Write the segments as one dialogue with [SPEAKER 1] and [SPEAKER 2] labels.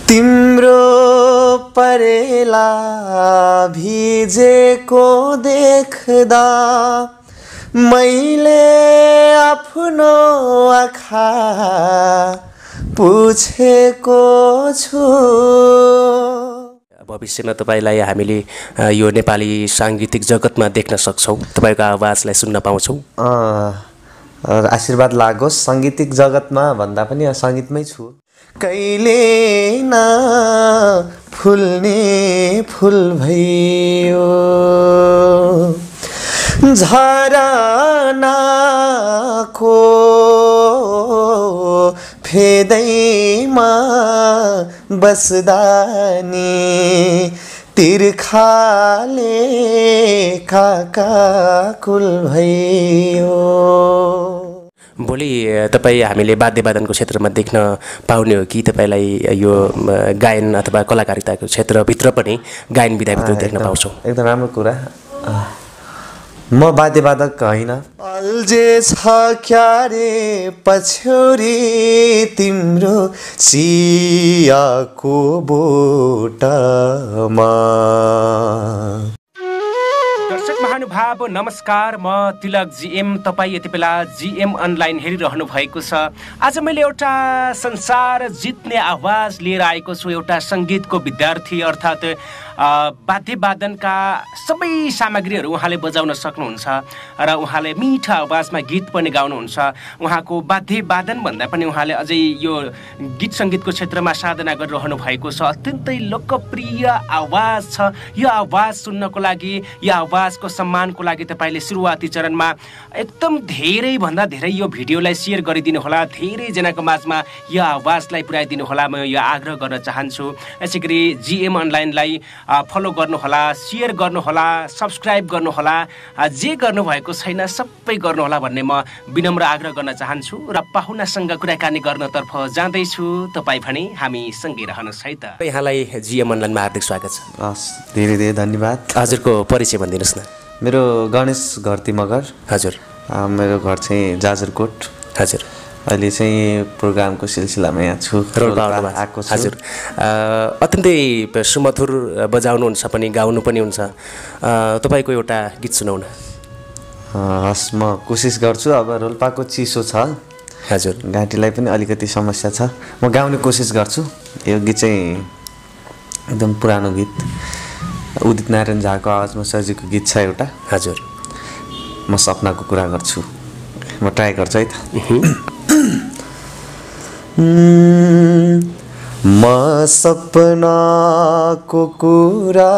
[SPEAKER 1] तिम्रो परेला भिजेको देख्दा मैले आफ्नो आँखा पुछेको छु।
[SPEAKER 2] भविष्यमा तपाईलाई हामीले यो नेपाली साङ्गीतिक जगतमा देख्न सक्छौँ, तपाईको आवाजलाई सुन्न पाउँछौँ।
[SPEAKER 1] आशीर्वाद लागोस्। साङ्गीतिक जगतमा भन्दा पनि सङ्गीतमै छु। कहिले न फुल्ने फुल भयो झरनाको फेदैमा बस्दा नि तिर्खाले काकाकुल भयो।
[SPEAKER 2] भोलि तपाईँ हामीले वाद्यवादनको क्षेत्रमा देख्न पाउने हो कि तपाईँलाई यो गायन अथवा कलाकारिताको क्षेत्रभित्र पनि गायन विधाभित्र देख्न पाउँछौँ?
[SPEAKER 1] एकदम राम्रो कुरा। म वाद्यवादक होइन। अल्झे छ क्यारे पछ्यौरी तिम्रो सियाको बोटामा।
[SPEAKER 2] दर्शक महानुभाव नमस्कार, म तिलक जीएम। तपाईँ यति बेला जीएम अनलाइन हेरिरहनु भएको छ। आज मैले एउटा संसार जित्ने आवाज लिएर आएको छु। एउटा सङ्गीतको विद्यार्थी अर्थात् वाद्यवादनका सबै सामग्रीहरू उहाँले बजाउन सक्नुहुन्छ र उहाँले मिठा आवाजमा गीत पनि गाउनुहुन्छ। उहाँको वाद्यवादन भन्दा पनि उहाँले अझै यो गीत सङ्गीतको क्षेत्रमा साधना गरिरहनु भएको छ। अत्यन्तै लोकप्रिय आवाज छ। यो आवाज सुन्नको लागि, यो आवाजको सम्मानको लागि तपाईँले सुरुवाती चरणमा एकदम धेरैभन्दा धेरै यो भिडियोलाई सेयर गरिदिनु होला, धेरैजनाको माझमा यो आवाजलाई पुर्याइदिनु होला। म यो आग्रह गर्न चाहन्छु। यसै गरी जिएम अनलाइनलाई फलो गर्नुहोला, सेयर गर्नुहोला, सब्सक्राइब गर्नुहोला। जे गर्नुभएको छैन सबै गर्नुहोला भन्ने म विनम्र आग्रह गर्न चाहन्छु र पाहुनासँग कुराकानी गर्नतर्फ जाँदैछु। तपाईँ भने हामी सँगै रहनुहोस् है त। यहाँलाई जिएम अनलाइनमा हार्दिक स्वागत छ।
[SPEAKER 1] धेरै धेरै धन्यवाद।
[SPEAKER 2] हजुरको परिचय भनिदिनुहोस् न।
[SPEAKER 1] मेरो गणेश घरती मगर।
[SPEAKER 2] हजुर।
[SPEAKER 1] मेरो घर चाहिँ जाजरकोट।
[SPEAKER 2] हजुर।
[SPEAKER 1] अहिले चाहिँ प्रोग्रामको सिलसिलामा यहाँ छु, रोल्पामा आएको छु।
[SPEAKER 2] हजुर। अत्यन्तै सुमधुर बजाउनुहुन्छ पनि, गाउनु पनि हुन्छ। तपाईँको एउटा गीत सुनाउन।
[SPEAKER 1] हस्, म कोसिस गर्छु। अब रोल्पाको चिसो छ।
[SPEAKER 2] हजुर।
[SPEAKER 1] घाँटीलाई पनि अलिकति समस्या छ। म गाउने कोसिस गर्छु। यो गीत चाहिँ एकदम पुरानो गीत, उदित नारायण झाको आवाजमा सजिएको गीत छ एउटा।
[SPEAKER 2] हजुर।
[SPEAKER 1] म सपनाको कुरा गर्छु। म ट्राई गर्छु है त। म सपनाको कुरा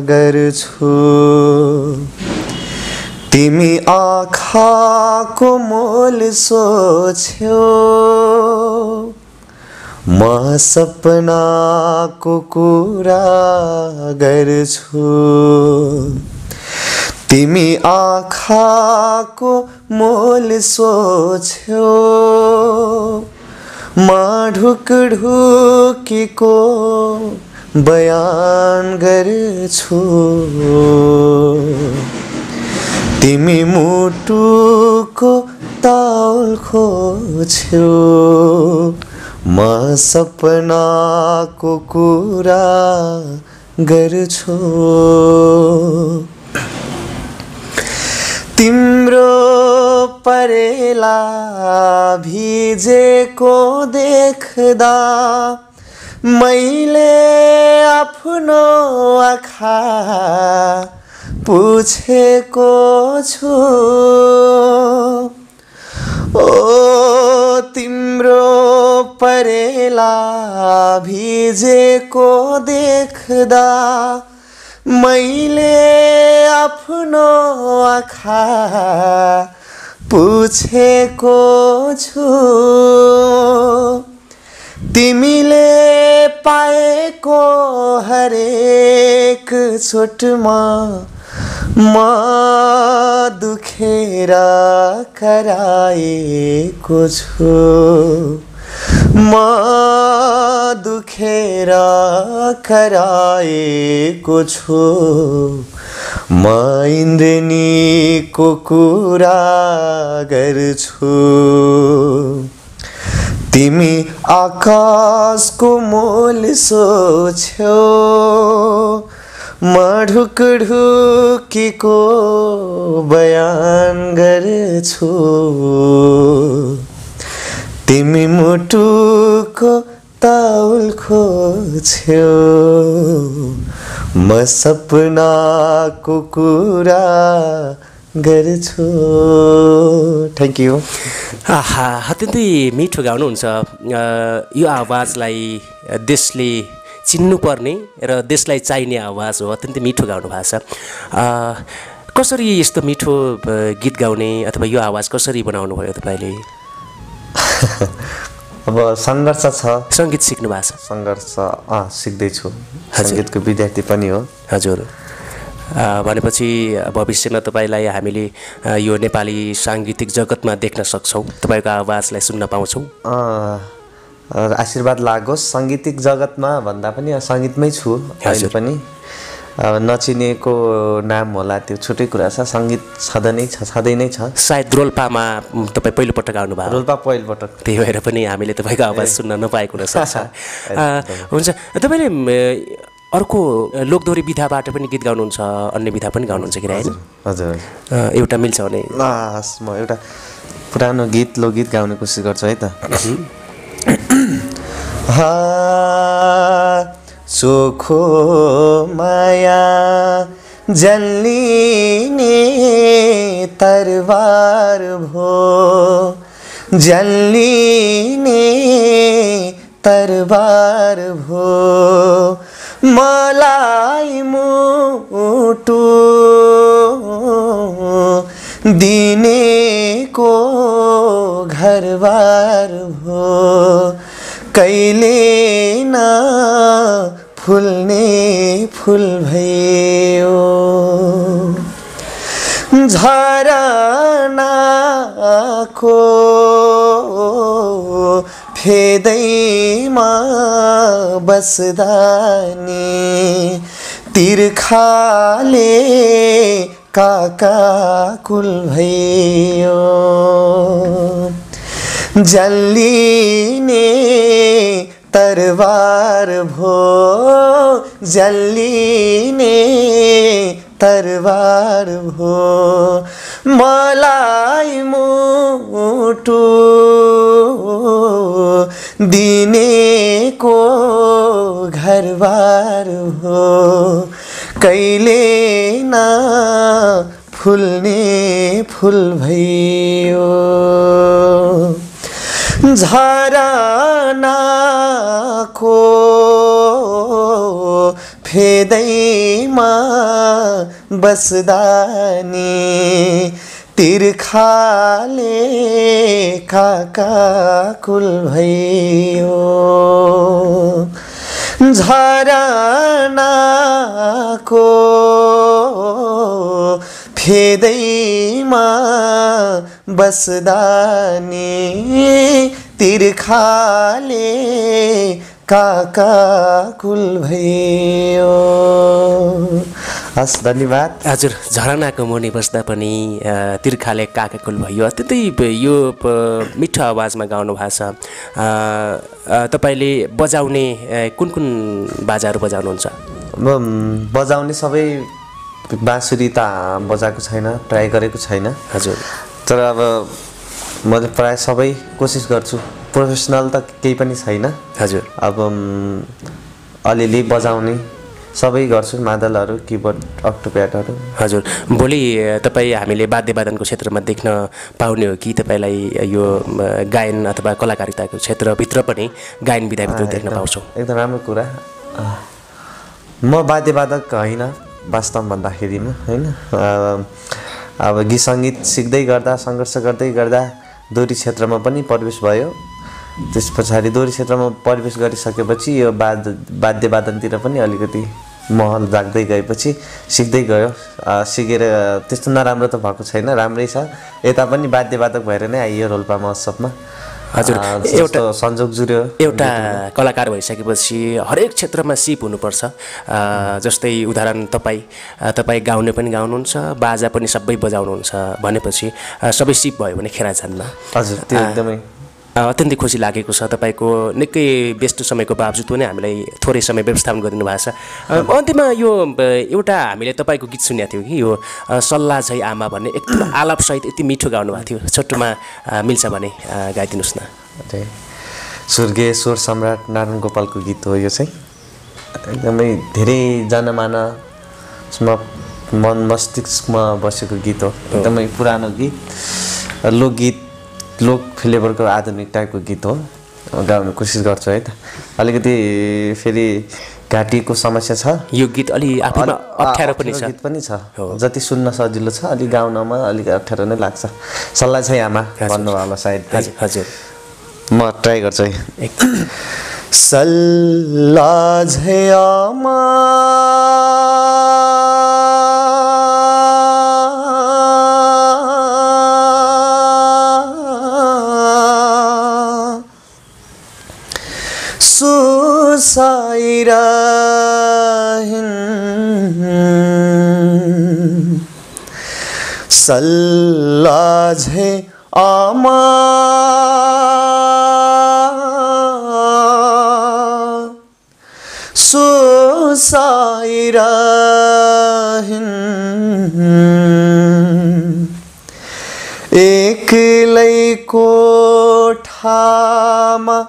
[SPEAKER 1] गर्छु, तिमी आँखाको मोल सोच्यौ। म सपनाको कुरा गर्छु, तिमी आँखाको मोल सोच्यौ। म ढुकढुकीको बयान गर्छु, तिमी मुटुको ताल खोज्यौ। म सपनाको कुरा गर्छु, तिम्रो परेला भिजेको देख्दा मैले आफ्नो आँखा पुछेको छु। ओ तिम्रो परेला भिजेको देख्दा मैले आफ्नो आँखा पुछेको छु। तिमीले पाएको हरेक चोटमा म दुखेर कराएको छु। म दुखेर कराएको छु। म इन्द्रेणीको कुरा गर्छु, तिमी आकाशको मोल सोच्छौ म ढुकढुकीको बयान गर्छु तिमी मुटुको ताउल खोज्यौ म सपनाको कुरा गर्छु। Thank you.
[SPEAKER 2] आहा, अत्यन्तै मिठो गाउनुहुन्छ। यो आवाजलाई देशले चिन्नुपर्ने र देशलाई चाहिने आवाज हो। अत्यन्तै मिठो गाउनु भएको छ। कसरी यस्तो मिठो गीत गाउने अथवा यो आवाज कसरी बनाउनु भयो तपाईँले?
[SPEAKER 1] अब सङ्घर्ष छ।
[SPEAKER 2] सङ्गीत सिक्नु भएको छ?
[SPEAKER 1] सङ्घर्ष सिक्दैछु। सङ्गीतको विद्यार्थी पनि हो।
[SPEAKER 2] हजुर। भनेपछि भविष्यमा तपाईँलाई हामीले यो नेपाली साङ्गीतिक जगतमा देख्न सक्छौँ, तपाईँको आवाजलाई सुन्न पाउँछौँ।
[SPEAKER 1] आशीर्वाद लागोस्। साङ्गीतिक जगतमा भन्दा पनि सङ्गीतमै छु अहिले पनि। नचिनेको नाम होला त्यो छुट्टै कुरा छ। सङ्गीत छँदै नै छ।
[SPEAKER 2] सायद रोल्पामा तपाईँ पहिलोपटक आउनुभयो?
[SPEAKER 1] रोल्पा पहिलोपटक।
[SPEAKER 2] त्यही भएर पनि हामीले तपाईँको आवाज सुन्न नपाएको हुनसक्छ। हुन्छ, तपाईँले अर्को लोकदोहोरी विधाबाट पनि गीत गाउनुहुन्छ, अन्य विधा पनि गाउनुहुन्छ कि होइन?
[SPEAKER 1] हजुर।
[SPEAKER 2] एउटा मिल्छ भने
[SPEAKER 1] म एउटा पुरानो गीत लोकगीत गाउने कोसिस गर्छु है त। चोखो माया जल्लिने तरबार भो जल्लिने तरबार भो मलाई मुटु दिनेको घरबार भो कहिले न फुल्ने फुल भयो झरनाको फेदैमा बस्दा नि तिर्खाले काकाकुल भयो जल्लिने तरबार भो जल्लिने तरबार भो मलाई मुटु दिनेको घरबार हो कहिले न फुल्ने फुल भयो झरनाको फेदैमा बस्दा नि तिर्खाले काकाकुल भयो झरनाको फेदैमा बस्दा नि तिर्खाले काकाकुल भयो। हस्, धन्यवाद।
[SPEAKER 2] हजुर, झरनाको मुनि बस्दा पनि तिर्खाले काकाकुल भयो। अत्यन्तै यो मिठो आवाजमा गाउनु भएको छ। तपाईँले बजाउने कुन कुन बाजाहरू बजाउनुहुन्छ?
[SPEAKER 1] बजाउने सबै बाँसुरी त बजाएको छैन, ट्राई गरेको छैन। हजुर, तर अब मैले प्राय सबै कोसिस गर्छु। प्रोफेसनल त केही पनि छैन। हजुर, अब अलिअलि बजाउने सबै गर्छु, मादलहरू, किबोर्ड, अक्टोप्याडहरू। हजुर,
[SPEAKER 2] भोलि तपाईँ हामीले वाद्यवादनको क्षेत्रमा देख्न पाउने हो कि तपाईँलाई यो गायन अथवा कलाकारिताको क्षेत्रभित्र पनि गायन विधाभित्र देख्न पाउँछौँ?
[SPEAKER 1] एकदम राम्रो कुरा। म वाद्यवादक होइन वास्तव भन्दाखेरिमा, होइन। अब गीत सङ्गीत सिक्दै गर्दा, सङ्घर्ष गर्दै गर्दा दोहोरी क्षेत्रमा पनि प्रवेश भयो। त्यस पछाडि दोहोरी क्षेत्रमा प्रवेश गरिसकेपछि यो वाद्यवादनतिर पनि अलिकति महल जाग्दै गएपछि सिक्दै गयो। सिकेर त्यस्तो नराम्रो त भएको छैन, राम्रै छ। यता पनि वाद्यवादक भएर नै आइयो रोल्पा महोत्सवमा।
[SPEAKER 2] हजुर,
[SPEAKER 1] एउटा संजोग जुर्यो।
[SPEAKER 2] एउटा कलाकार भइसकेपछि हरेक क्षेत्रमा सिप हुनुपर्छ। जस्तै उदाहरण तपाईँ गाउने पनि गाउनुहुन्छ, बाजा पनि सबै बजाउनुहुन्छ भनेपछि सबै सिप भयो भने खेर जान्न।
[SPEAKER 1] हजुर, त्यो एकदमै
[SPEAKER 2] अत्यन्तै खुसी लागेको छ तपाईँको निकै व्यस्त समयको बावजुद पनि हामीलाई थोरै समय व्यवस्थापन गरिदिनु भएको छ। अन्त्यमा यो एउटा हामीले तपाईँको गीत सुनेको थियौँ कि यो सल्लाह झै आमा भन्ने एकदम आलापसहित यति मिठो गाउनु भएको थियो, छोटोमा मिल्छ भने गाइदिनुहोस् न।
[SPEAKER 1] स्वर्गीय स्वर सम्राट नारायण गोपालको गीत हो यो चाहिँ। एकदमै धेरै जनमानसमा मन मस्तिष्कमा बसेको गीत हो, एकदमै पुरानो गीत, लोकगीत, लोक फ्लेभरको आधुनिक टाइपको गीत हो। गाउने कोसिस गर्छु है त। अलिकति फेरि घाँटीको समस्या छ,
[SPEAKER 2] यो गीत अलि आफैमा अप्ठ्यारो पनि छ,
[SPEAKER 1] गीत पनि छ, जति सुन्न सजिलो छ अलि गाउनमा अलिक अप्ठ्यारो नै लाग्छ। सल्लाह छै आमा भन्नुभयो होला सायद।
[SPEAKER 2] हजुर
[SPEAKER 1] म ट्राई गर्छु है। सल्लाह झै आमा सुसाइराहिन् सल्लाह झै आमा सुसाइराहिन् एक्लै कोठामा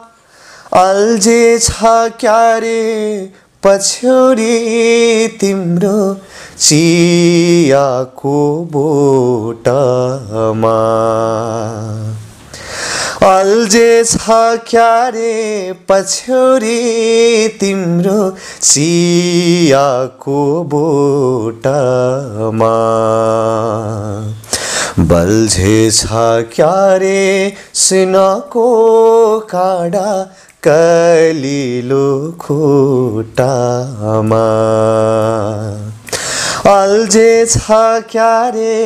[SPEAKER 1] अल्झे छ क्यारे पछ्यौरी तिम्रो चियाको बोटमा अल्झे छ क्यारे पछ्यौरी तिम्रो चियाको बोटमा बल्झे छ क्यारे सिनको काँडा कलिलो खुट्टामा अल्झे छ क्यारे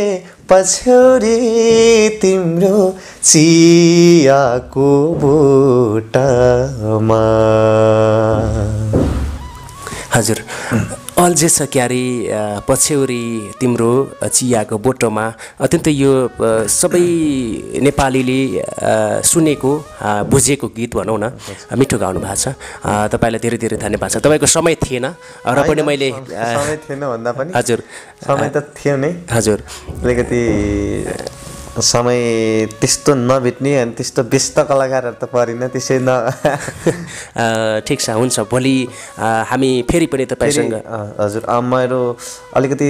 [SPEAKER 1] पछ्यौरी तिम्रो चियाको बोटमा।
[SPEAKER 2] हजुर, अल्झे छ क्यारे पछ्यौरी तिम्रो चियाको बोटोमा, अत्यन्तै यो सबै नेपालीले सुनेको बुझेको गीत भनौँ न, मिठो गाउनु भएको छ। तपाईँलाई धेरै धेरै धन्यवाद छ। तपाईँको समय थिएन र पनि मैले
[SPEAKER 1] समय थिएन भन्दा पनि
[SPEAKER 2] हजुर
[SPEAKER 1] समय त थियो नै।
[SPEAKER 2] हजुर,
[SPEAKER 1] अलिकति समय त्यस्तो नभेट्ने अनि त्यस्तो व्यस्त कलाकारहरू त परिन त्यसै न।
[SPEAKER 2] ठिक छ, हुन्छ, भोलि हामी फेरि पनि तपाईँसँग।
[SPEAKER 1] हजुर, मेरो अलिकति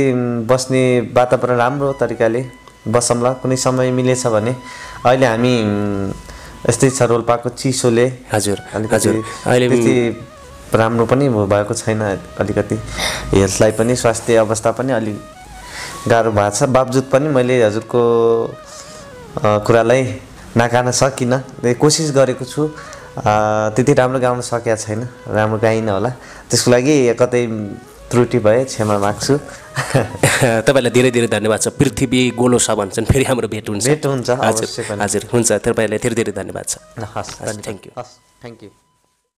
[SPEAKER 1] बस्ने वातावरण राम्रो तरिकाले बसौँला, कुनै समय मिलेछ भने। अहिले हामी यस्तै छ रोल्पाको चिसोले।
[SPEAKER 2] हजुर
[SPEAKER 1] हजुर, अहिले त्यति राम्रो पनि भएको छैन, अलिकति हेल्थलाई पनि स्वास्थ्य अवस्था पनि अलिक गाह्रो भएको छ। बावजुद पनि मैले हजुरको कुरालाई नकार्न सकिनँ, कोसिस गरेको छु। त्यति राम्रो गाउन सकेको छैन, राम्रो गाइनँ होला, त्यसको लागि कतै त्रुटि भए क्षमा माग्छु।
[SPEAKER 2] तपाईँलाई धेरै धेरै धन्यवाद छ। पृथ्वी गोलो छ भन्छन्, फेरि हाम्रो भेट हुन्छ।
[SPEAKER 1] अवश्य पनि।
[SPEAKER 2] हजुर, हुन्छ, तपाईँलाई धेरै धेरै धन्यवाद छ।
[SPEAKER 1] हस्,
[SPEAKER 2] थ्याङ्क यू।
[SPEAKER 1] Thank you.